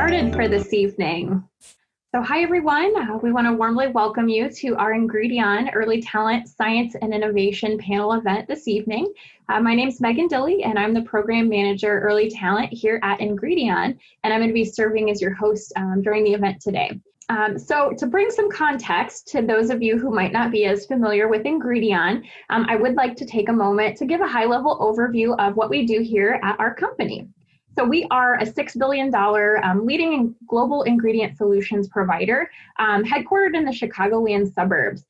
started for this evening. So hi everyone, we want to warmly welcome you to our Ingredion Early Talent Science and Innovation panel event this evening. My name is Megan Dilley and I'm the Program Manager Early Talent here at Ingredion, and I'm going to be serving as your host during the event today. So to bring some context to those of you who might not be as familiar with Ingredion, I would like to take a moment to give a high-level overview of what we do here at our company. So we are a $6 billion leading global ingredient solutions provider, headquartered in the Chicagoland suburbs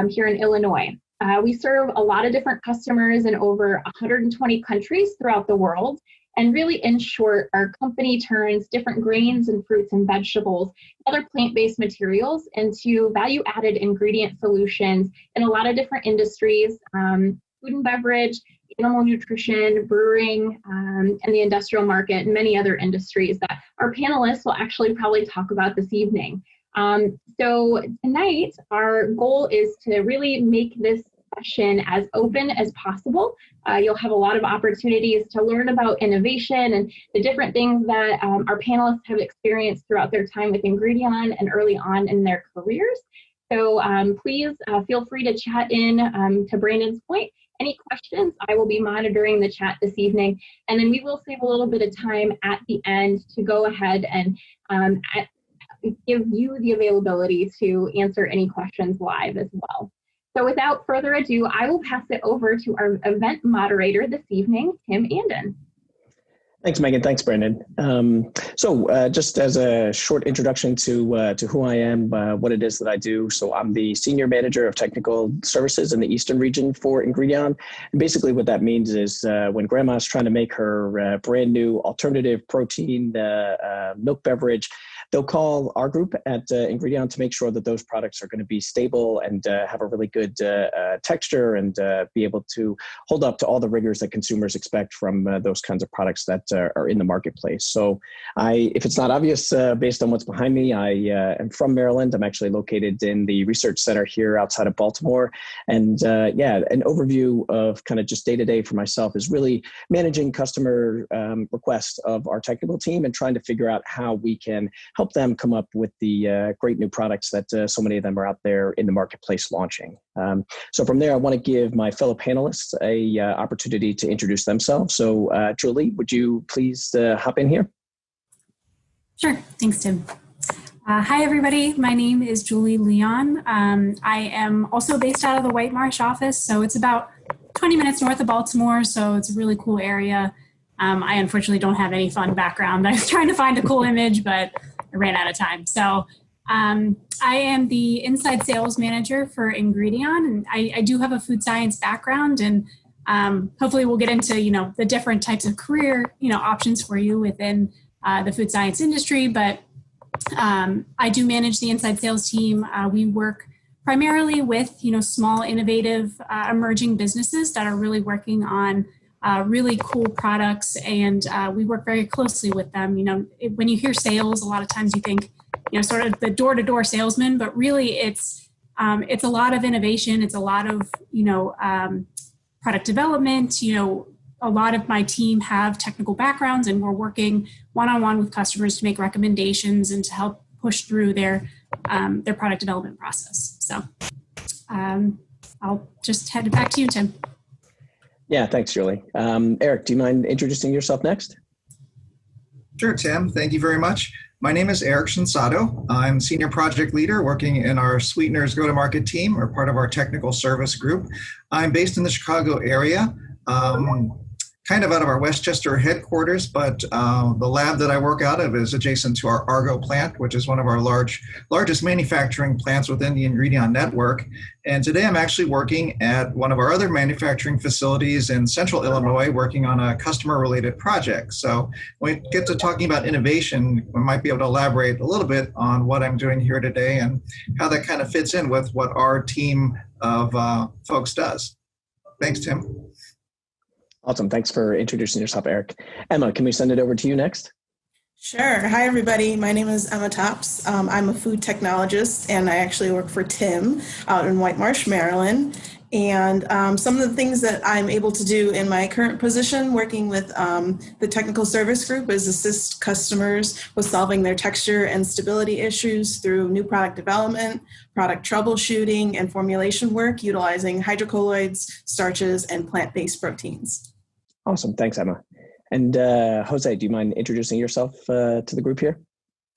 here in Illinois. We serve a lot of different customers in over 120 countries throughout the world. And really, in short, our company turns different grains and fruits and vegetables, other plant-based materials into value-added ingredient solutions in a lot of different industries, food and beverage, animal nutrition, brewing, and the industrial market, and many other industries that our panelists will actually probably talk about this evening. So tonight, our goal is to really make this session as open as possible. You'll have a lot of opportunities to learn about innovation and the different things that our panelists have experienced throughout their time with Ingredion and early on in their careers. So please feel free to chat in to Brandon's point. Any questions, I will be monitoring the chat this evening, and then we will save a little bit of time at the end to go ahead and give you the availability to answer any questions live as well. So without further ado, I will pass it over to our event moderator this evening, Tim Anden. Thanks, Megan. Thanks, Brandon. Just as a short introduction to who I am, what it is that I do. So I'm the Senior Manager of Technical Services in the Eastern region for Ingredion. And basically what that means is when Grandma's trying to make her brand new alternative protein milk beverage, they'll call our group at Ingredion to make sure that those products are going to be stable and have a really good texture and be able to hold up to all the rigors that consumers expect from those kinds of products that are in the marketplace. So if it's not obvious based on what's behind me, I am from Maryland. I'm actually located in the research center here outside of Baltimore. And an overview of kind of just day-to-day for myself is really managing customer requests of our technical team and trying to figure out how we can help them come up with the great new products that so many of them are out there in the marketplace launching. So from there, I want to give my fellow panelists a opportunity to introduce themselves. So Julie, would you please hop in here? Sure. Thanks, Tim. Hi, everybody. My name is Julie Leon. I am also based out of the White Marsh office, so it's about 20 minutes north of Baltimore, so it's a really cool area. I unfortunately don't have any fun background. I was trying to find a cool image, but I ran out of time. So I am the inside sales manager for Ingredion, and I do have a food science background, and hopefully we'll get into, the different types of career, options for you within the food science industry. But I do manage the inside sales team. We work primarily with, small, innovative, emerging businesses that are really working on really cool products, and we work very closely with them. When you hear sales, a lot of times you think, sort of the door-to-door salesman, but really it's a lot of innovation. It's a lot of, product development. A lot of my team have technical backgrounds, and we're working one-on-one with customers to make recommendations and to help push through their product development process. So I'll just hand it back to you, Tim. Yeah, thanks, Julie. Eric, do you mind introducing yourself next? Sure, Tim. Thank you very much. My name is Eric Shinsato. I'm Senior Project Leader working in our Sweeteners go-to-market team, or part of our technical service group. I'm based in the Chicago area, kind of out of our Westchester headquarters, but the lab that I work out of is adjacent to our Argo plant, which is one of our largest manufacturing plants within the Ingredion network. And today I'm actually working at one of our other manufacturing facilities in central Illinois, working on a customer-related project. So when we get to talking about innovation, we might be able to elaborate a little bit on what I'm doing here today and how that kind of fits in with what our team of folks does. Thanks, Tim. Awesome. Thanks for introducing yourself, Eric. Emma, can we send it over to you next? Sure. Hi, everybody. My name is Emma Tops. I'm a food technologist, and I actually work for Tim out in White Marsh, Maryland. And some of the things that I'm able to do in my current position, working with the technical service group, is assist customers with solving their texture and stability issues through new product development, product troubleshooting, and formulation work utilizing hydrocolloids, starches, and plant-based proteins. Awesome. Thanks, Emma. And Jose, do you mind introducing yourself to the group here?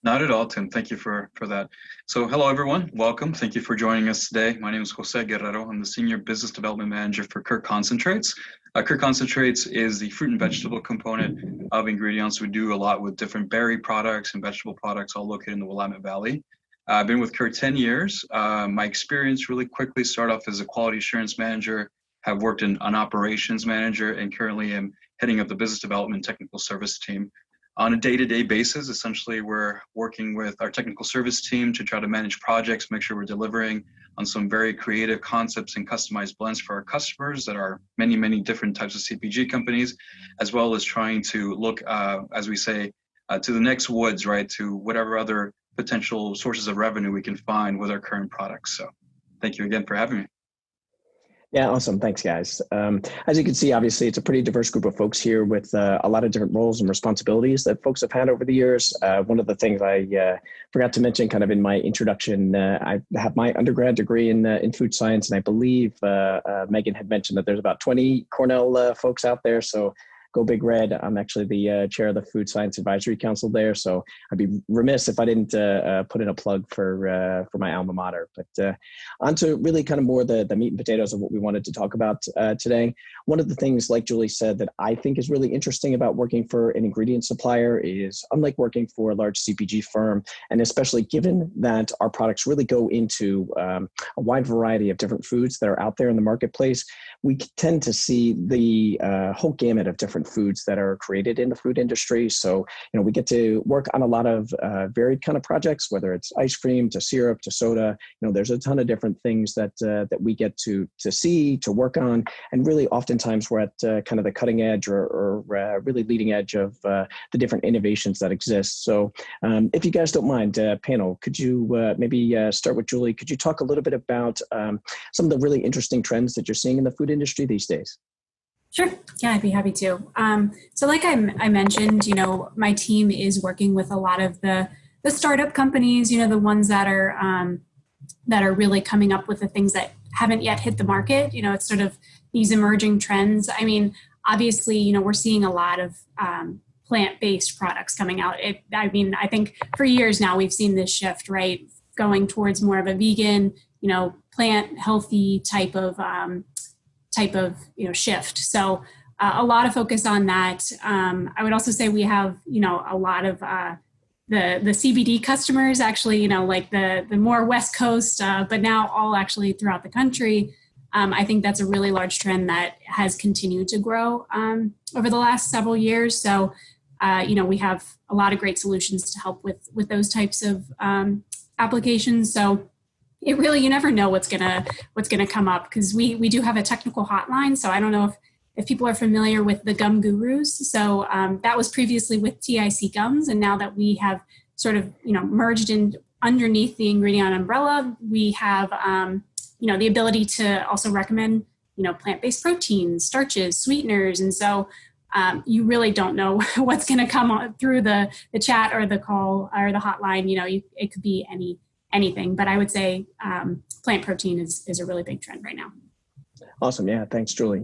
Not at all, Tim. Thank you for that. So hello, everyone. Welcome. Thank you for joining us today. My name is Jose Guerrero. I'm the Senior Business Development Manager for Kurt Concentrates. Kurt Concentrates is the fruit and vegetable component of Ingredion. So we do a lot with different berry products and vegetable products all located in the Willamette Valley. I've been with Kurt 10 years. My experience really quickly started off as a quality assurance manager, have worked in an operations manager, and currently am heading up the business development technical service team. On a day-to-day basis, essentially, we're working with our technical service team to try to manage projects, make sure we're delivering on some very creative concepts and customized blends for our customers that are many, many different types of CPG companies, as well as trying to look, as we say, to the next woods, right, to whatever other potential sources of revenue we can find with our current products. So thank you again for having me. Yeah, awesome. Thanks, guys. As you can see, obviously, it's a pretty diverse group of folks here with a lot of different roles and responsibilities that folks have had over the years. One of the things I forgot to mention kind of in my introduction, I have my undergrad degree in food science, and I believe Megan had mentioned that there's about 20 Cornell folks out there. So go Big Red. I'm actually the chair of the Food Science Advisory Council there. So I'd be remiss if I didn't put in a plug for my alma mater. But on to really kind of more the meat and potatoes of what we wanted to talk about today. One of the things, like Julie said, that I think is really interesting about working for an ingredient supplier is, unlike working for a large CPG firm, and especially given that our products really go into a wide variety of different foods that are out there in the marketplace, we tend to see the whole gamut of different foods that are created in the food industry. So, we get to work on a lot of varied kind of projects, whether it's ice cream to syrup to soda. There's a ton of different things that we get to see, to work on, and really oftentimes we're at kind of the cutting edge or really leading edge of the different innovations that exist. So, if you guys don't mind, panel, could you maybe start with Julie? Could you talk a little bit about some of the really interesting trends that you're seeing in the food industry these days? Sure. Yeah, I'd be happy to. So like I mentioned, my team is working with a lot of the startup companies, the ones that are really coming up with the things that haven't yet hit the market. It's sort of these emerging trends. I mean, obviously, we're seeing a lot of plant-based products coming out. I think for years now we've seen this shift, right, going towards more of a vegan, plant healthy type of shift. So a lot of focus on that. I would also say we have a lot of the CBD customers actually, like the more West Coast, but now all actually throughout the country. I think that's a really large trend that has continued to grow over the last several years. So we have a lot of great solutions to help with those types of applications. So it really, you never know what's gonna come up, because we do have a technical hotline. So I don't know if people are familiar with the Gum Gurus. So that was previously with TIC Gums, and now that we have sort of merged in underneath the Ingredion umbrella, we have the ability to also recommend plant-based proteins, starches, sweeteners, and so you really don't know what's going to come through the chat or the call or the hotline. It could be anything, but I would say plant protein is a really big trend right now. Awesome. Yeah. Thanks, Julie.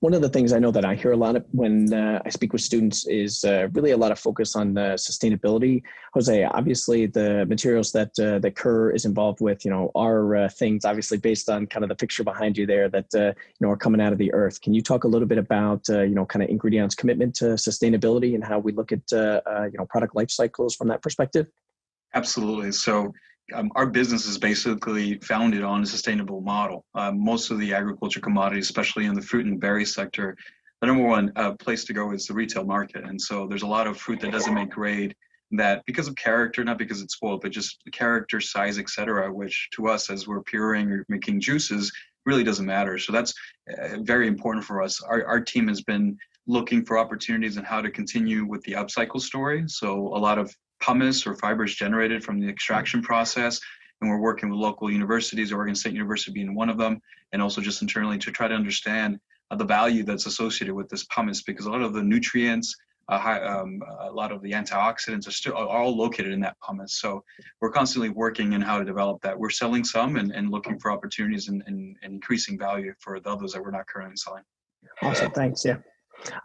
One of the things I know that I hear a lot of when I speak with students is really a lot of focus on sustainability. Jose, obviously the materials that Kerr is involved with, are things obviously based on kind of the picture behind you there that, are coming out of the earth. Can you talk a little bit about, kind of Ingredion's commitment to sustainability and how we look at, product life cycles from that perspective? Absolutely. So our business is basically founded on a sustainable model. Most of the agriculture commodities, especially in the fruit and berry sector, the number one place to go is the retail market. And so there's a lot of fruit that doesn't make grade that because of character, not because it's spoiled, but just the character, size, et cetera, which to us as we're puring or making juices really doesn't matter. So that's very important for us. Our team has been looking for opportunities and how to continue with the upcycle story. So a lot of pumice or fibers generated from the extraction process, and we're working with local universities, Oregon State University being one of them, and also just internally to try to understand the value that's associated with this pumice, because a lot of the nutrients, a lot of the antioxidants are all located in that pumice. So we're constantly working in how to develop that. We're selling some and looking for opportunities and increasing value for the others that we're not currently selling. Awesome, thanks. Yeah.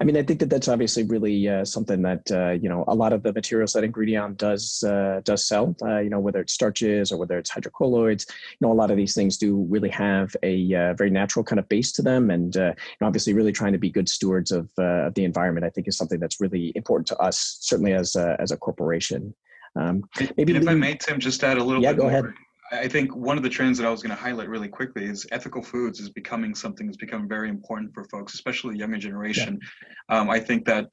I mean, I think that that's obviously really something that, a lot of the materials that Ingredion does sell, whether it's starches or whether it's hydrocolloids, a lot of these things do really have a very natural kind of base to them. And obviously really trying to be good stewards of the environment, I think is something that's really important to us, certainly as a corporation. Maybe if I may, Tim, just add a little bit more. Go ahead. I think one of the trends that I was going to highlight really quickly is ethical foods is becoming something that's become very important for folks, especially the younger generation. Yeah. I think that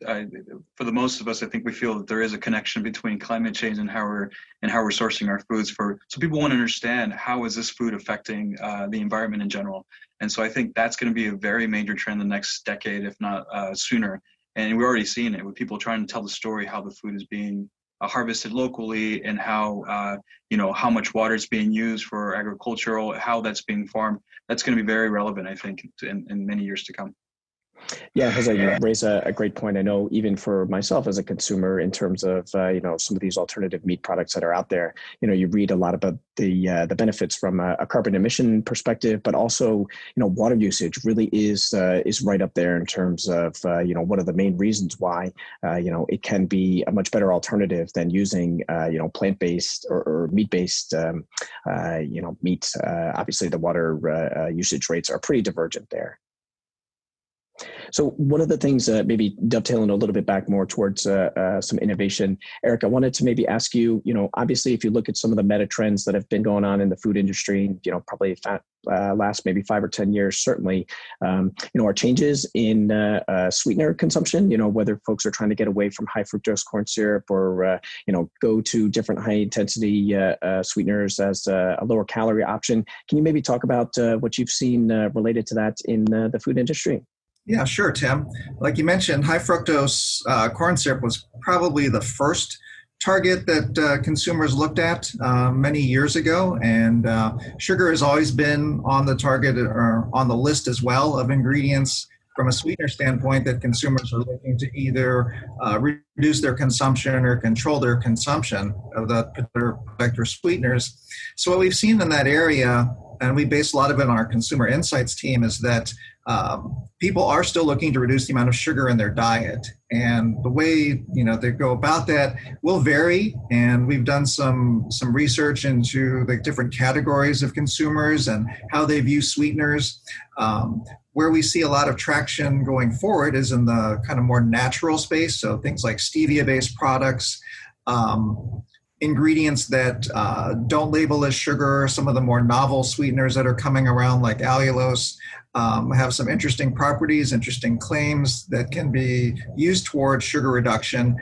for the most of us, I think we feel that there is a connection between climate change and how we're sourcing our foods so people want to understand how is this food affecting the environment in general. And so I think that's going to be a very major trend the next decade, if not sooner. And we're already seeing it with people trying to tell the story how the food is being harvested locally and how much water is being used for agricultural, how that's being farmed. That's going to be very relevant, I think, in many years to come. Yeah, Jose, you raise a great point. I know even for myself as a consumer, in terms of some of these alternative meat products that are out there, you read a lot about the benefits from a carbon emission perspective, but also water usage really is right up there in terms of one of the main reasons why it can be a much better alternative than using plant-based or meat-based meat. Obviously, the water usage rates are pretty divergent there. So one of the things, maybe dovetailing a little bit back more towards some innovation, Eric, I wanted to maybe ask you, obviously, if you look at some of the meta trends that have been going on in the food industry, probably last maybe 5 or 10 years, certainly, are changes in sweetener consumption, whether folks are trying to get away from high fructose corn syrup or, go to different high intensity sweeteners as a lower calorie option. Can you maybe talk about what you've seen related to that in the food industry? Yeah, sure, Tim. Like you mentioned, high fructose corn syrup was probably the first target that consumers looked at many years ago. And sugar has always been on the target or on the list as well of ingredients from a sweetener standpoint that consumers are looking to either reduce their consumption or control their consumption of that particular product or sweeteners. So what we've seen in that area, and we base a lot of it on our consumer insights team, is that people are still looking to reduce the amount of sugar in their diet. And the way they go about that will vary. And we've done some research into the different categories of consumers and how they view sweeteners. Where we see a lot of traction going forward is in the kind of more natural space. So things like stevia-based products, ingredients that don't label as sugar, some of the more novel sweeteners that are coming around like allulose, have some interesting properties, interesting claims that can be used towards sugar reduction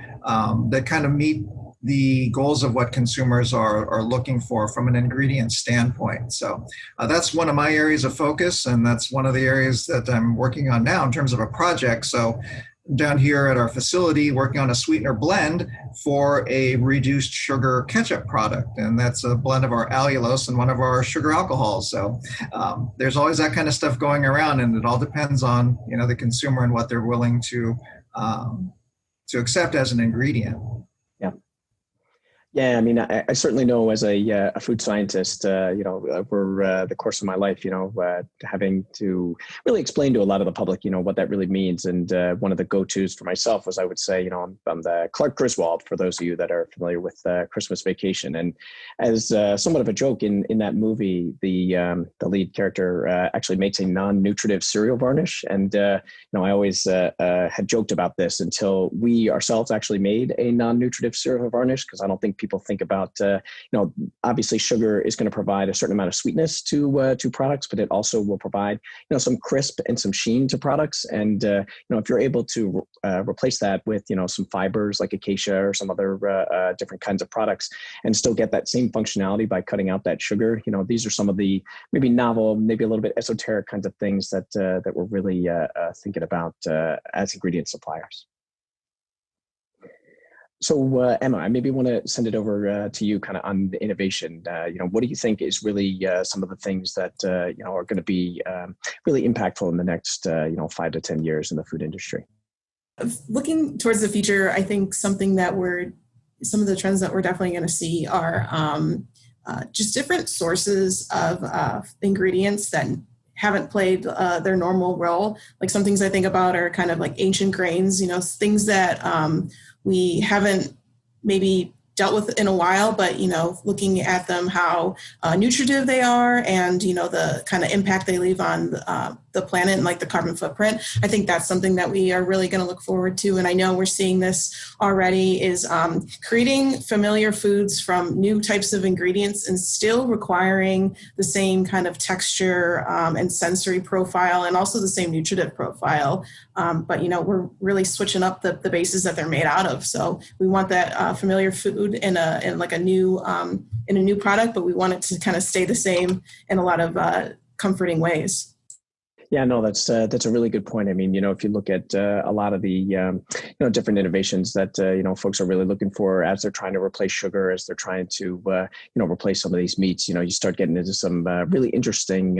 that kind of meet the goals of what consumers are looking for from an ingredient standpoint. So that's one of my areas of focus, and that's one of the areas that I'm working on now in terms of a project. So down here at our facility working on a sweetener blend for a reduced sugar ketchup product. And that's a blend of our allulose and one of our sugar alcohols. So there's always that kind of stuff going around, and it all depends on the consumer and what they're willing to accept as an ingredient. Yeah, I mean, I certainly know as a food scientist, over the course of my life, having to really explain to a lot of the public, what that really means. And one of the go-tos for myself was, I would say, I'm the Clark Griswold, for those of you that are familiar with Christmas Vacation. And as somewhat of a joke in that movie, the lead character actually makes a non-nutritive cereal varnish. And, I always had joked about this until we ourselves actually made a non-nutritive cereal varnish, because I don't think people think about, obviously sugar is going to provide a certain amount of sweetness to products, but it also will provide, some crisp and some sheen to products. And, if you're able to replace that with, some fibers like acacia or some other different kinds of products and still get that same functionality by cutting out that sugar, these are some of the maybe novel, maybe a little bit esoteric kinds of things that we're really thinking about as ingredient suppliers. So Emma, I maybe want to send it over to you kind of on the innovation. What do you think is really some of the things that, are going to be really impactful in the next, 5 to 10 years in the food industry? Looking towards the future, I think some of the trends that we're definitely going to see are just different sources of ingredients that haven't played their normal role. Like some things I think about are kind of like ancient grains, things that we haven't maybe dealt with in a while, but, looking at them, how nutritive they are and, the kind of impact they leave on the planet and like the carbon footprint. I think that's something that we are really going to look forward to. And I know we're seeing this already is creating familiar foods from new types of ingredients and still requiring the same kind of texture and sensory profile and also the same nutritive profile. But, we're really switching up the bases that they're made out of. So we want that familiar food in a new product, but we want it to kind of stay the same in a lot of comforting ways. Yeah, no, that's a really good point. I mean, if you look at a lot of the, different innovations that, folks are really looking for as they're trying to replace sugar, as they're trying to, replace some of these meats, you start getting into some really interesting,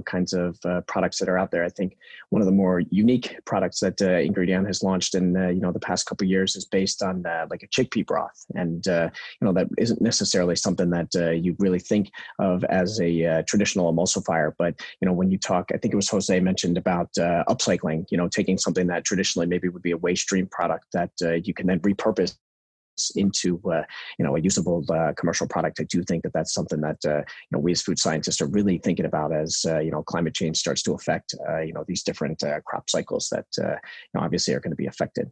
kinds of products that are out there. I think one of the more unique products that Ingredion has launched in, the past couple of years is based on like a chickpea broth. And, that isn't necessarily something that you'd really think of as a traditional emulsifier. But, when you talk, I think it was Jose mentioned about upcycling, taking something that traditionally maybe would be a waste stream product that you can then repurpose into a usable commercial product. I do think that that's something that we as food scientists are really thinking about as climate change starts to affect these different crop cycles that obviously are going to be affected.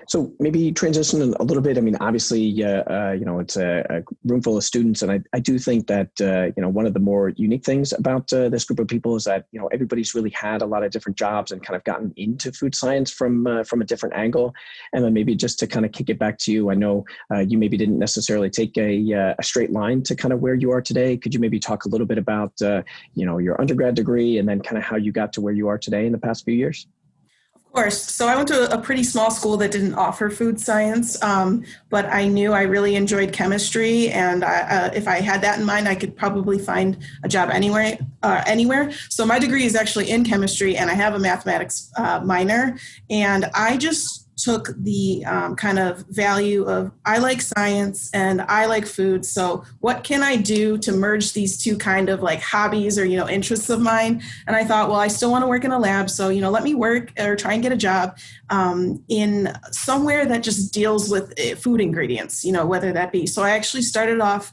So maybe transition a little bit. I mean, obviously, it's a room full of students, and I do think that one of the more unique things about this group of people is that everybody's really had a lot of different jobs and kind of gotten into food science from a different angle. And then maybe just to kind of kick it back to you, I know you maybe didn't necessarily take a straight line to kind of where you are today. Could you maybe talk a little bit about your undergrad degree and then kind of how you got to where you are today in the past few years? Of course. So I went to a pretty small school that didn't offer food science, but I knew I really enjoyed chemistry. And if I had that in mind, I could probably find a job anywhere. So my degree is actually in chemistry, and I have a mathematics minor. And I just took the kind of value of I like science and I like food. So what can I do to merge these two kind of like hobbies or, interests of mine? And I thought, well, I still want to work in a lab. So, let me work or try and get a job in somewhere that just deals with food ingredients, whether that be. So I actually started off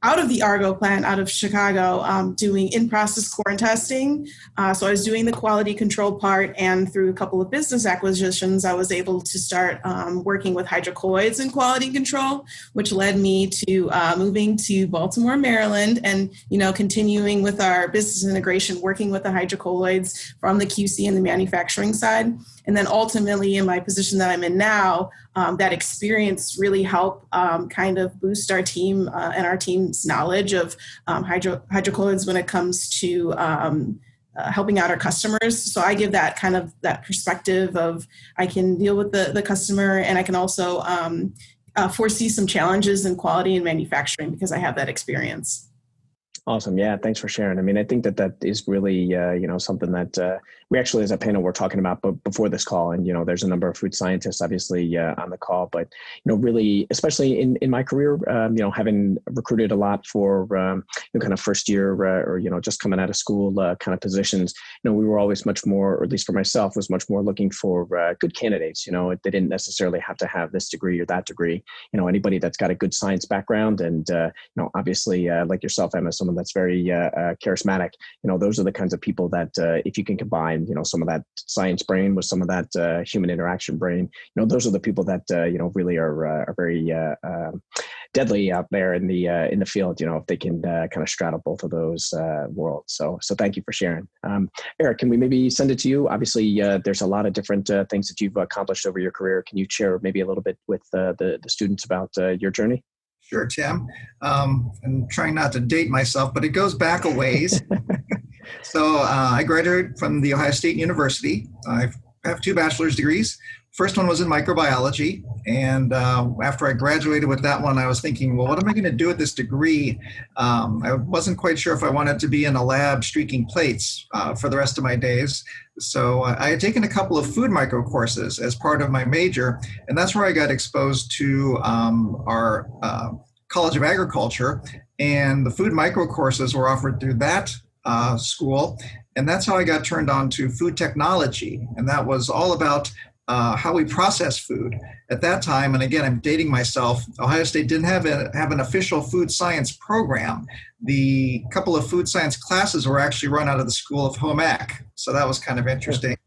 out of the Argo plant out of Chicago doing in-process corn testing. So I was doing the quality control part, and through a couple of business acquisitions, I was able to start working with hydrocolloids in quality control, which led me to moving to Baltimore, Maryland, and continuing with our business integration, working with the hydrocolloids from the QC and the manufacturing side. And then ultimately in my position that I'm in now, that experience really helped kind of boost our team and our team's knowledge of hydrocolloids when it comes to helping out our customers. So I give that kind of that perspective of I can deal with the customer, and I can also foresee some challenges in quality and manufacturing because I have that experience. Awesome. Yeah. Thanks for sharing. I mean, I think that is really, something that we actually as a panel were talking about before this call. And, there's a number of food scientists obviously on the call, but, really, especially in my career, having recruited a lot for kind of first year or, just coming out of school kind of positions, we were always much more, or at least for myself, was much more looking for good candidates. They didn't necessarily have to have this degree or that degree. Anybody that's got a good science background and, obviously like yourself, Emma, some of someone that's very charismatic. Those are the kinds of people that if you can combine, some of that science brain with some of that human interaction brain, those are the people that really are very deadly out there in the field. If they can kind of straddle both of those worlds. So thank you for sharing. Eric, can we maybe send it to you? Obviously, there's a lot of different things that you've accomplished over your career. Can you share maybe a little bit with the students about your journey? Sure, Tim. I'm trying not to date myself, but it goes back a ways. So I graduated from The Ohio State University. I have 2 bachelor's degrees. First one was in microbiology. And after I graduated with that one, I was thinking, well, what am I going to do with this degree? I wasn't quite sure if I wanted to be in a lab streaking plates for the rest of my days. So I had taken a couple of food micro courses as part of my major. And that's where I got exposed to our College of Agriculture. And the food micro courses were offered through that school. And that's how I got turned on to food technology. And that was all about how we process food. At that time, and again, I'm dating myself, Ohio State didn't have an official food science program. The couple of food science classes were actually run out of the School of Home Ec. So that was kind of interesting.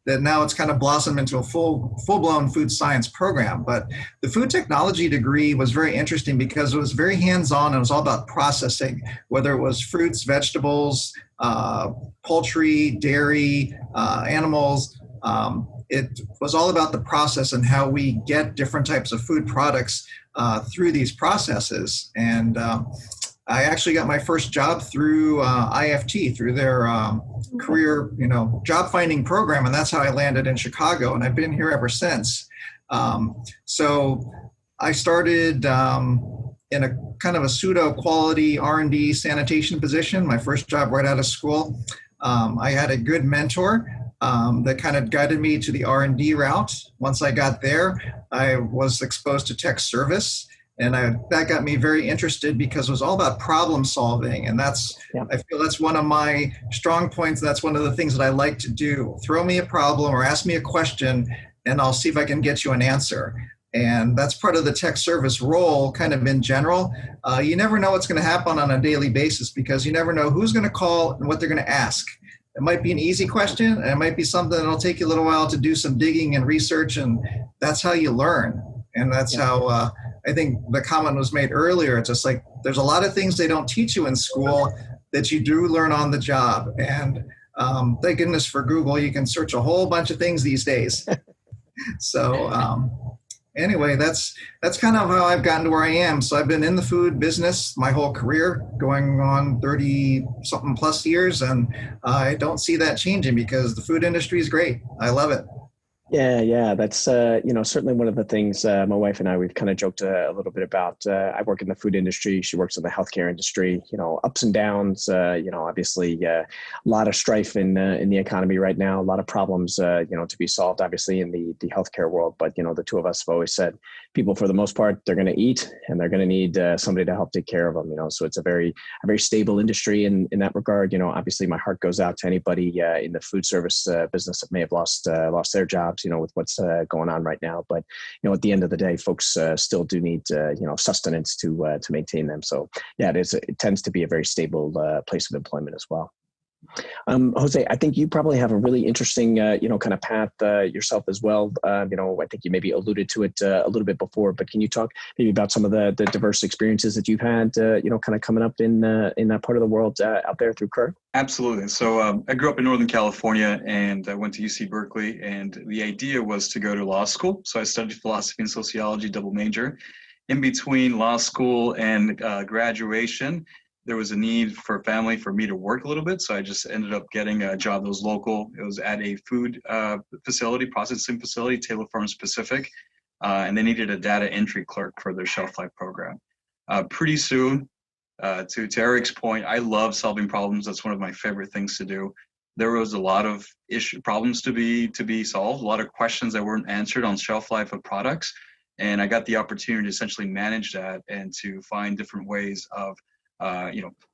That now it's kind of blossomed into a full-blown food science program. But the food technology degree was very interesting because it was very hands-on. It was all about processing, whether it was fruits, vegetables, poultry, dairy, animals. It was all about the process and how we get different types of food products through these processes. And I actually got my first job through IFT, through their career, job finding program, and that's how I landed in Chicago, and I've been here ever since. So I started in a kind of a pseudo quality R&D sanitation position, my first job right out of school. I had a good mentor that kind of guided me to the R&D route. Once I got there, I was exposed to tech service. And that got me very interested because it was all about problem solving. And I feel that's one of my strong points. That's one of the things that I like to do. Throw me a problem or ask me a question, and I'll see if I can get you an answer. And that's part of the tech service role kind of in general. You never know what's going to happen on a daily basis because you never know who's going to call and what they're going to ask. It might be an easy question, and it might be something that'll take you a little while to do some digging and research, and that's how you learn. And that's how I think the comment was made earlier. It's just like there's a lot of things they don't teach you in school that you do learn on the job. And thank goodness for Google, you can search a whole bunch of things these days. So anyway, that's kind of how I've gotten to where I am. So I've been in the food business my whole career, going on 30-something plus years, and I don't see that changing because the food industry is great. I love it. Yeah. That's, certainly one of the things my wife and I, we've kind of joked a little bit about. I work in the food industry. She works in the healthcare industry, ups and downs, obviously a lot of strife in the economy right now, a lot of problems, to be solved, obviously, in the healthcare world. But, the two of us have always said people, for the most part, they're going to eat and they're going to need somebody to help take care of them, so it's a very stable industry in that regard. Obviously my heart goes out to anybody in the food service business that may have lost their jobs, with what's going on right now. But, at the end of the day, folks still do need, sustenance to maintain them. So yeah, it tends to be a very stable place of employment as well. Jose, I think you probably have a really interesting, kind of path yourself as well. I think you maybe alluded to it a little bit before, but can you talk maybe about some of the diverse experiences that you've had, kind of coming up in that part of the world out there through Kerr? Absolutely. So I grew up in Northern California and I went to UC Berkeley, and the idea was to go to law school. So I studied philosophy and sociology, double major. In between law school and graduation, there was a need for family for me to work a little bit. So I just ended up getting a job that was local. It was at a food facility, processing facility, Taylor Farm specific. And they needed a data entry clerk for their shelf life program. Pretty soon, to Eric's point, I love solving problems. That's one of my favorite things to do. There was a lot of problems to be solved, a lot of questions that weren't answered on shelf life of products. And I got the opportunity to essentially manage that and to find different ways of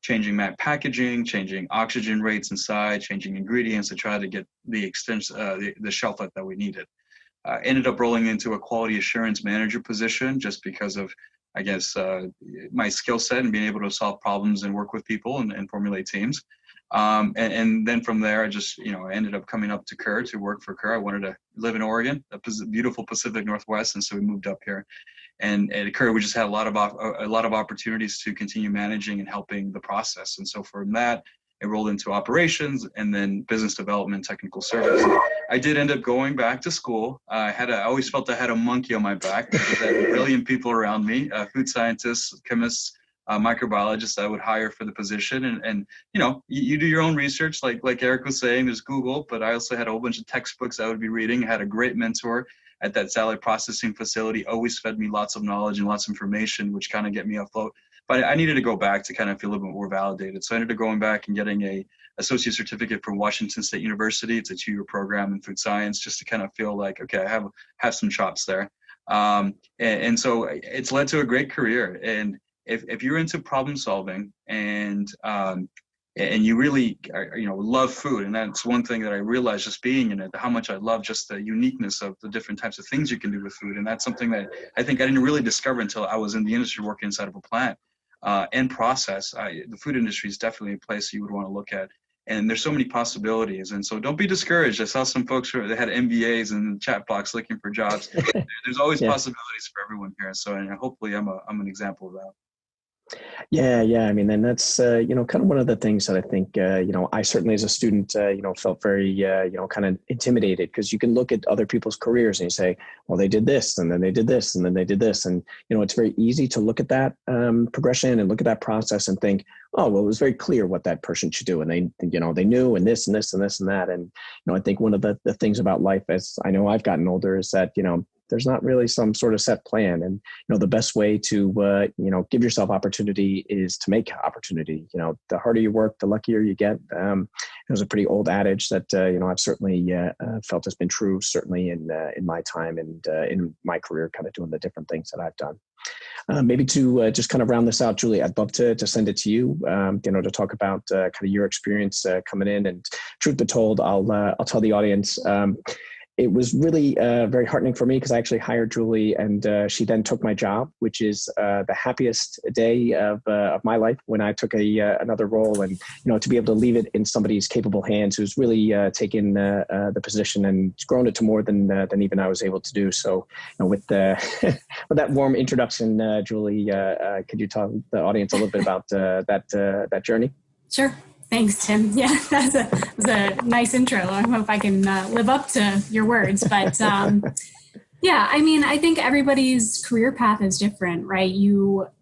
changing packaging, changing oxygen rates inside, changing ingredients to try to get the shelf life that we needed. Ended up rolling into a quality assurance manager position just because of I guess, my skill set and being able to solve problems and work with people and formulate teams. And then from there, I just, I ended up coming up to Kerr to work for Kerr. I wanted to live in Oregon, a beautiful Pacific Northwest. And so we moved up here. And at Kerr, we just had a lot of opportunities to continue managing and helping the process. And so from that, it rolled into operations and then business development, technical service. I did end up going back to school. I always felt I had a monkey on my back. I had brilliant people around me, food scientists, chemists, microbiologists I would hire for the position. And you do your own research, like Eric was saying, there's Google, but I also had a whole bunch of textbooks I would be reading. I had a great mentor at that salad processing facility, always fed me lots of knowledge and lots of information, which kind of get me afloat. But I needed to go back to kind of feel a little bit more validated. So I ended up going back and getting a associate certificate from Washington State University. It's a 2-year program in food science, just to kind of feel like, okay, I have some chops there. And so it's led to a great career. And if you're into problem solving and you really love food, and that's one thing that I realized just being in it, how much I love just the uniqueness of the different types of things you can do with food. And that's something that I think I didn't really discover until I was in the industry working inside of a plant. And process, the food industry is definitely a place you would want to look at. And there's so many possibilities. And so don't be discouraged. I saw some folks who had MBAs in the chat box looking for jobs. There's always possibilities for everyone here. So and hopefully I'm an example of that. Yeah. I mean, and that's, kind of one of the things that I think, I certainly as a student, felt very, kind of intimidated, because you can look at other people's careers and you say, well, they did this and then they did this and then they did this. And, it's very easy to look at that progression and look at that process and think, oh, well, it was very clear what that person should do. And they knew and this and this and this and that. And, I think one of the things about life, as I know I've gotten older, is that, there's not really some sort of set plan. And, the best way to, give yourself opportunity is to make opportunity. The harder you work, the luckier you get. There's a pretty old adage that, I've certainly felt has been true, certainly in my time and in my career, kind of doing the different things that I've done. Maybe to just kind of round this out, Julie, I'd love to send it to you, to talk about kind of your experience coming in. And truth be told, I'll tell the audience, it was really very heartening for me, because I actually hired Julie, and she then took my job, which is the happiest day of my life, when I took another role, and to be able to leave it in somebody's capable hands who's really taken the position and grown it to more than even I was able to do. So with with that warm introduction, Julie, could you tell the audience a little bit about that journey? Sure. Thanks, Tim. Yeah, that was a nice intro. I hope I can live up to your words. But yeah, I mean, I think everybody's career path is different, right?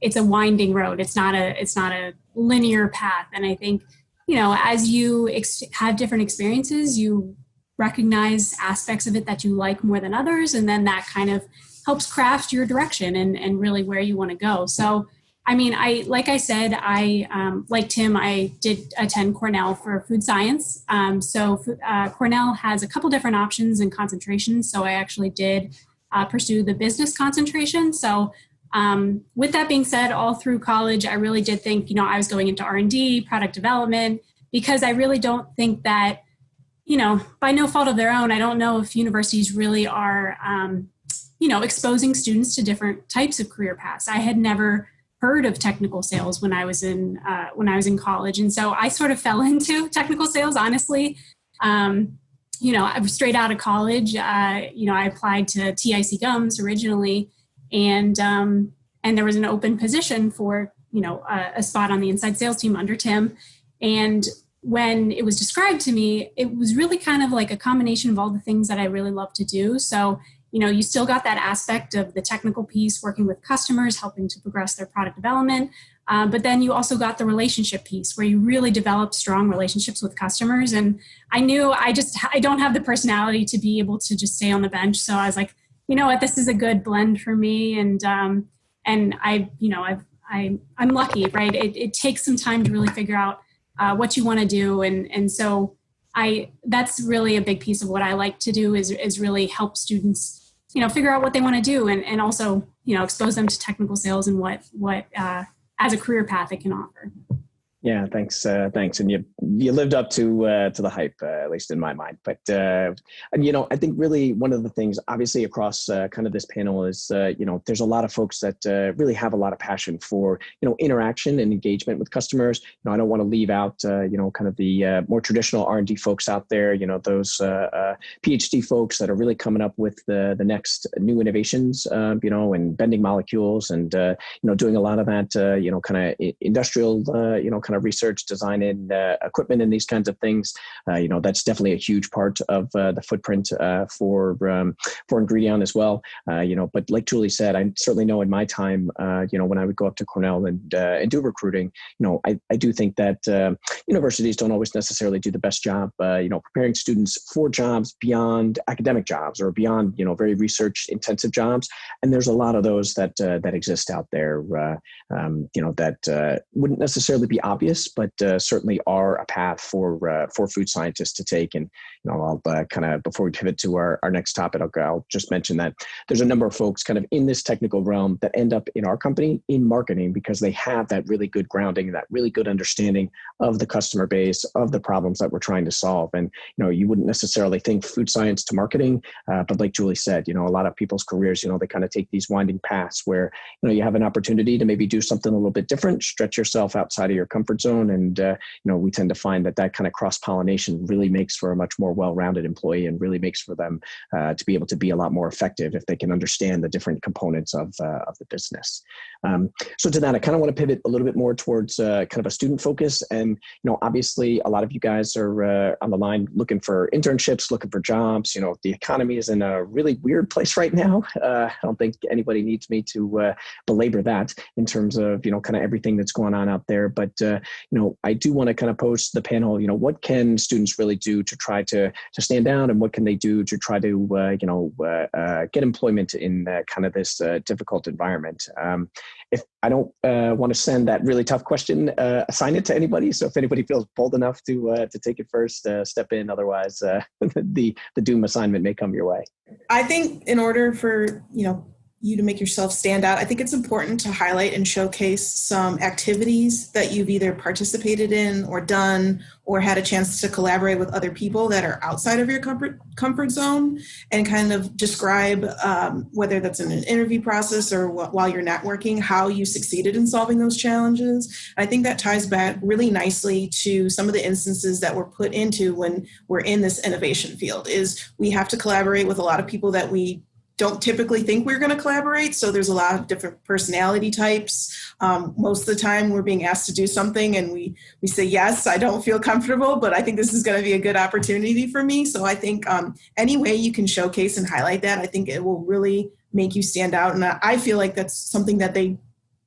It's a winding road. It's not a linear path. And I think, as you have different experiences, you recognize aspects of it that you like more than others, and then that kind of helps craft your direction and really where you want to go. So, I mean, like Tim, I did attend Cornell for food science. Cornell has a couple different options and concentrations. So I actually did pursue the business concentration. So with that being said, all through college, I really did think, I was going into R&D, product development, because I really don't think that, by no fault of their own, I don't know if universities really are, exposing students to different types of career paths. I had never heard of technical sales when I was in college, and so I sort of fell into technical sales. Honestly, I was straight out of college. I applied to TIC Gums originally, and there was an open position for a spot on the inside sales team under Tim. And when it was described to me, it was really kind of like a combination of all the things that I really love to do. So you still got that aspect of the technical piece, working with customers, helping to progress their product development. But then you also got the relationship piece, where you really develop strong relationships with customers. And I knew I don't have the personality to be able to just stay on the bench. So I was like, you know what, this is a good blend for me. And I'm lucky, right? It takes some time to really figure out what you want to do. And so that's really a big piece of what I like to do is really help students figure out what they want to do, and also, expose them to technical sales and what as a career path it can offer. Yeah, thanks. Thanks. And you lived up to the hype, at least in my mind. But and I think really one of the things, obviously, across kind of this panel is there's a lot of folks that really have a lot of passion for interaction and engagement with customers. I don't want to leave out kind of the more traditional R&D folks out there. Those PhD folks that are really coming up with the next new innovations. And bending molecules and doing a lot of that kind of industrial kind of research, design, and equipment, and these kinds of things. That's definitely a huge part of the footprint for Ingredion as well. But like Julie said, I certainly know in my time, when I would go up to Cornell and do recruiting, I do think that universities don't always necessarily do the best job, preparing students for jobs beyond academic jobs or beyond, very research intensive jobs. And there's a lot of those that exist out there, that wouldn't necessarily be obvious, but certainly are a path for food scientists to take. And I'll kind of, before we pivot to our next topic, I'll just mention that there's a number of folks kind of in this technical realm that end up in our company in marketing because they have that really good grounding, that really good understanding of the customer base, of the problems that we're trying to solve. And you wouldn't necessarily think food science to marketing, but like Julie said, a lot of people's careers, they kind of take these winding paths where you have an opportunity to maybe do something a little bit different, stretch yourself outside of your comfort zone. And, we tend to find that kind of cross-pollination really makes for a much more well-rounded employee and really makes for them to be able to be a lot more effective if they can understand the different components of the business. So to that, I kind of want to pivot a little bit more towards kind of a student focus. And, obviously a lot of you guys are on the line looking for internships, looking for jobs. The economy is in a really weird place right now. I don't think anybody needs me to belabor that in terms of, kind of everything that's going on out there. But, I do want to kind of pose to the panel, what can students really do to try to stand out, and what can they do to try to, get employment in kind of this difficult environment? If I don't want to send that really tough question, assign it to anybody. So if anybody feels bold enough to take it first, step in. Otherwise, the doom assignment may come your way. I think in order for, you to make yourself stand out, I think it's important to highlight and showcase some activities that you've either participated in or done or had a chance to collaborate with other people that are outside of your comfort zone, and kind of describe, whether that's in an interview process or while you're networking, how you succeeded in solving those challenges. I think that ties back really nicely to some of the instances that we're put into when we're in this innovation field. Is we have to collaborate with a lot of people that we don't typically think we're going to collaborate. So there's a lot of different personality types. Most of the time we're being asked to do something and we say, yes, I don't feel comfortable, but I think this is going to be a good opportunity for me. So I think any way you can showcase and highlight that, I think it will really make you stand out. And I feel like that's something that they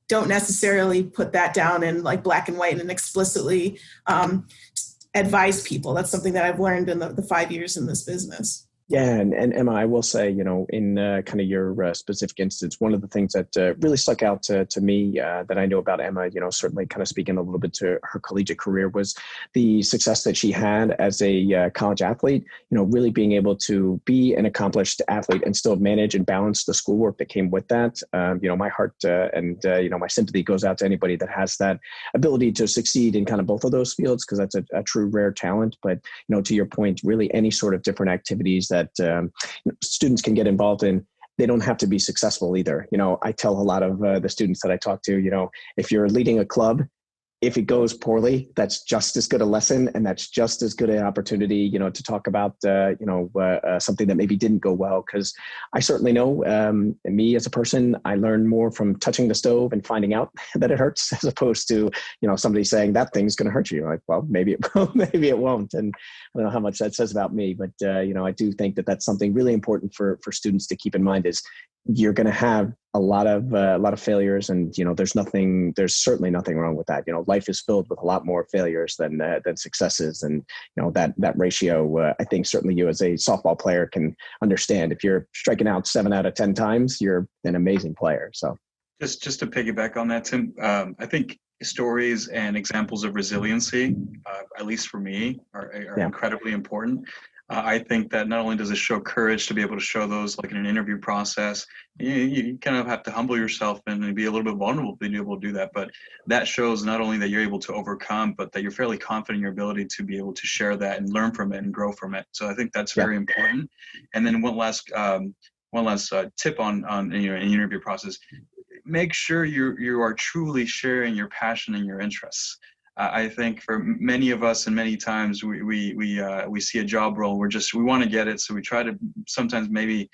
don't necessarily put that down in like black and white and explicitly advise people. That's something that I've learned in the 5 years in this business. Yeah, and Emma, I will say, in kind of your specific instance, one of the things that really stuck out to me that I know about Emma, certainly kind of speaking a little bit to her collegiate career, was the success that she had as a college athlete, really being able to be an accomplished athlete and still manage and balance the schoolwork that came with that. My heart and my sympathy goes out to anybody that has that ability to succeed in kind of both of those fields, because that's a true rare talent. But, to your point, really any sort of different activities that students can get involved in, they don't have to be successful either. I tell a lot of the students that I talk to, if you're leading a club, if it goes poorly, that's just as good a lesson, and that's just as good an opportunity, to talk about, something that maybe didn't go well. Because I certainly know, me as a person, I learn more from touching the stove and finding out that it hurts, as opposed to, somebody saying that thing's going to hurt you. Like, well, maybe it will, maybe it won't. And I don't know how much that says about me, but I do think that that's something really important for students to keep in mind. Is you're going to have a lot of failures, and there's certainly nothing wrong with that. Life is filled with a lot more failures than successes, and that ratio, I think certainly you as a softball player can understand. If you're striking out 7 out of 10 times, you're an amazing player. So just to piggyback on that, Tim, I think stories and examples of resiliency, at least for me, are incredibly important. I think that not only does it show courage to be able to show those like in an interview process, you kind of have to humble yourself and be a little bit vulnerable to be able to do that. But that shows not only that you're able to overcome, but that you're fairly confident in your ability to be able to share that and learn from it and grow from it. So I think that's very important. And then one last tip on an interview process: make sure you are truly sharing your passion and your interests. I think for many of us, and many times we see a job role, we want to get it, so we try to sometimes maybe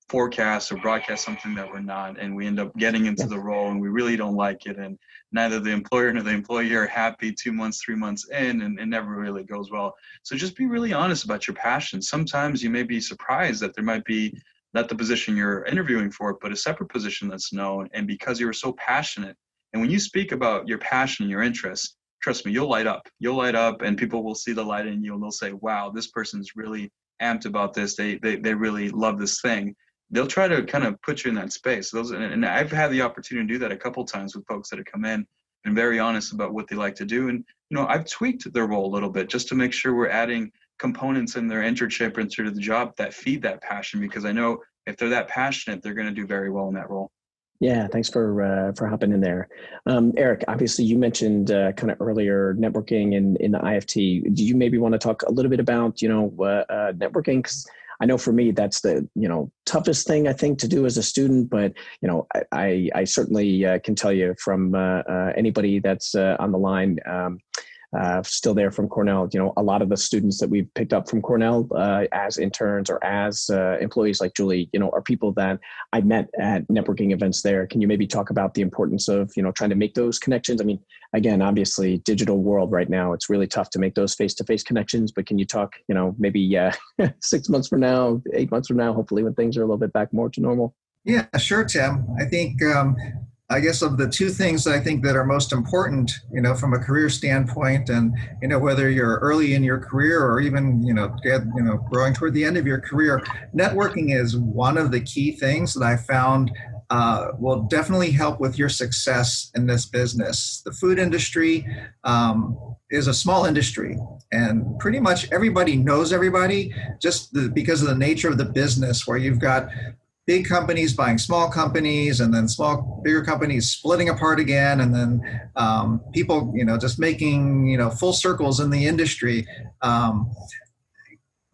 forecast or broadcast something that we're not, and we end up getting into the role and we really don't like it, and neither the employer nor the employee are happy 2 months, 3 months in, and it never really goes well. So just be really honest about your passion. Sometimes you may be surprised that there might be not the position you're interviewing for, but a separate position that's known, and because you're so passionate, and when you speak about your passion and your interests, trust me, you'll light up. You'll light up, and people will see the light in you, and they'll say, wow, this person's really amped about this. They really love this thing. They'll try to kind of put you in that space. And I've had the opportunity to do that a couple of times with folks that have come in and very honest about what they like to do. And, I've tweaked their role a little bit just to make sure we're adding components in their internship and sort of the job that feed that passion, because I know if they're that passionate, they're going to do very well in that role. Yeah, thanks for hopping in there. Eric, obviously you mentioned kind of earlier networking in the IFT. Do you maybe want to talk a little bit about, networking? Because I know for me, that's the, toughest thing I think to do as a student, but, I certainly can tell you from anybody that's on the line, still there from Cornell, a lot of the students that we've picked up from Cornell as interns or as employees like Julie, are people that I met at networking events there. Can you maybe talk about the importance of, trying to make those connections? I mean, again, obviously digital world right now, it's really tough to make those face-to-face connections, but can you talk, maybe 6 months from now, 8 months from now, hopefully when things are a little bit back more to normal? Yeah, sure, Tim. I think, I guess of the two things I think that are most important, from a career standpoint, and, whether you're early in your career or even, growing toward the end of your career, networking is one of the key things that I found will definitely help with your success in this business. The food industry is a small industry, and pretty much everybody knows everybody just because of the nature of the business, where you've got big companies buying small companies, and then bigger companies splitting apart again, and then people, just making, full circles in the industry.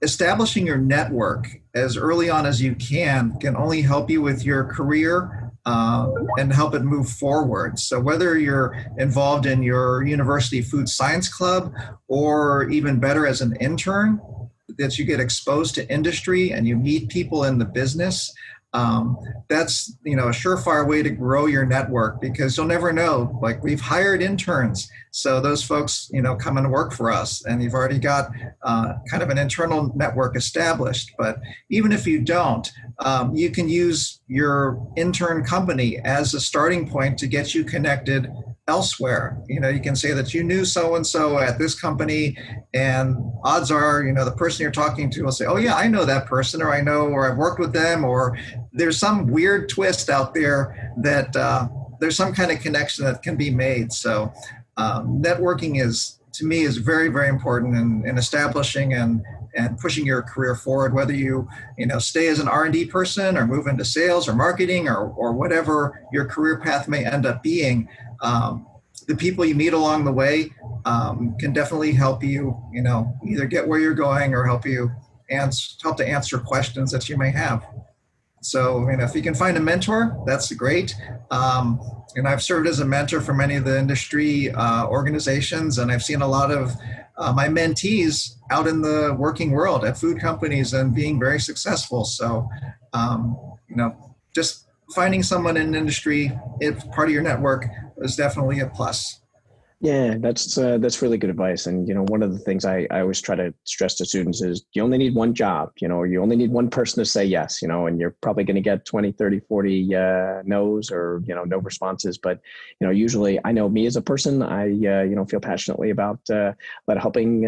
Establishing your network as early on as you can only help you with your career and help it move forward. So whether you're involved in your university food science club, or even better as an intern, that you get exposed to industry and you meet people in the business, that's, a surefire way to grow your network, because you'll never know. Like, we've hired interns, so those folks, come and work for us, and you've already got kind of an internal network established. But even if you don't, you can use your intern company as a starting point to get you connected elsewhere. You can say that you knew so-and-so at this company, and odds are, the person you're talking to will say, oh yeah, I know that person, or I've worked with them, or there's some weird twist out there that there's some kind of connection that can be made. So networking to me is very, very important in establishing and pushing your career forward, whether you stay as an R&D person or move into sales or marketing or whatever your career path may end up being. The people you meet along the way can definitely help you, either get where you're going or help to answer questions that you may have. So, if you can find a mentor, that's great. And I've served as a mentor for many of the industry organizations, and I've seen a lot of my mentees out in the working world at food companies and being very successful. So, just finding someone in industry, if part of your network, is definitely a plus. Yeah, that's really good advice. And, one of the things I always try to stress to students is you only need one job, or you only need one person to say yes, and you're probably going to get 20, 30, 40 no's or, no responses. But, usually I know me as a person, I, feel passionately about helping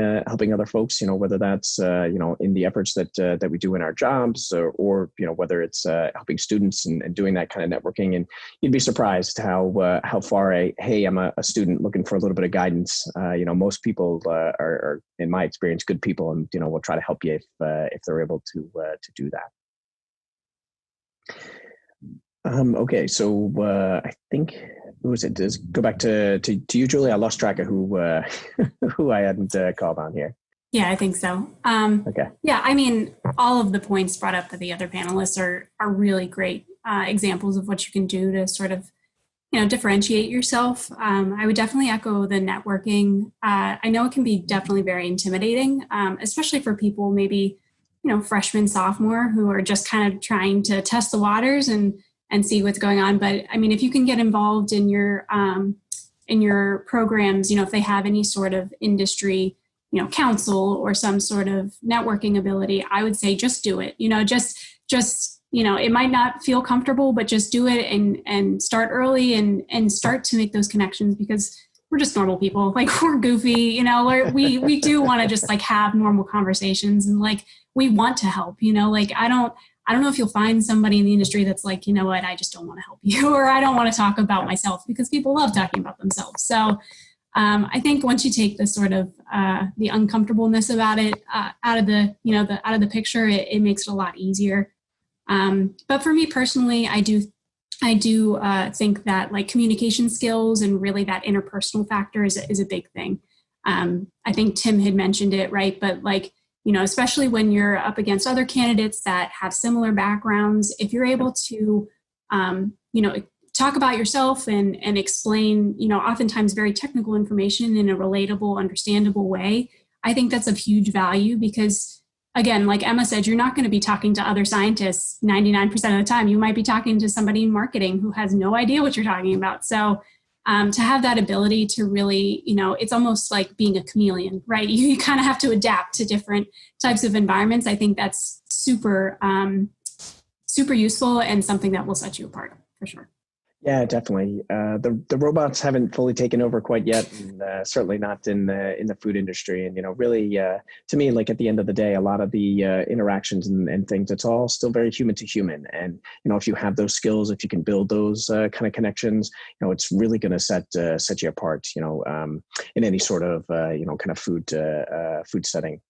other folks, whether that's, in the efforts that we do in our jobs or whether it's helping students and doing that kind of networking. And you'd be surprised how far hey, I'm a student looking for a little bit of guidance. Most people are, in my experience, good people, and will try to help you if they're able to do that. Okay, so I think who was it? Does go back to you, Julie? I lost track of who who I hadn't called on here. Yeah, I think so. Okay. Yeah, I mean, all of the points brought up by the other panelists are really great examples of what you can do to sort of differentiate yourself. I would definitely echo the networking. I know it can be definitely very intimidating, especially for people maybe freshman, sophomore who are just kind of trying to test the waters and see what's going on. But I mean, if you can get involved in your programs, if they have any sort of industry, council or some sort of networking ability, I would say just do it. Just it might not feel comfortable, but just do it and start early and start to make those connections, because we're just normal people. Like, we're goofy, we do want to just like have normal conversations, and like we want to help. I don't know if you'll find somebody in the industry that's like, you know what, I just don't want to help you, or I don't want to talk about myself, because people love talking about themselves. So I think once you take the sort of the uncomfortableness about it out of the picture, it makes it a lot easier. But for me personally, I do think that like communication skills and really that interpersonal factor is a big thing. I think Tim had mentioned it, right? But like, especially when you're up against other candidates that have similar backgrounds, if you're able to, talk about yourself and explain, oftentimes very technical information in a relatable, understandable way, I think that's of huge value, because again, like Emma said, you're not going to be talking to other scientists 99% of the time. You might be talking to somebody in marketing who has no idea what you're talking about. So to have that ability to really, it's almost like being a chameleon, right? You kind of have to adapt to different types of environments. I think that's super useful and something that will set you apart for sure. Yeah, definitely. The robots haven't fully taken over quite yet, and certainly not in the food industry. And really, to me, like at the end of the day, a lot of the interactions and things, it's all still very human to human. And if you have those skills, if you can build those kind of connections, it's really going to set you apart. In any sort of kind of food setting.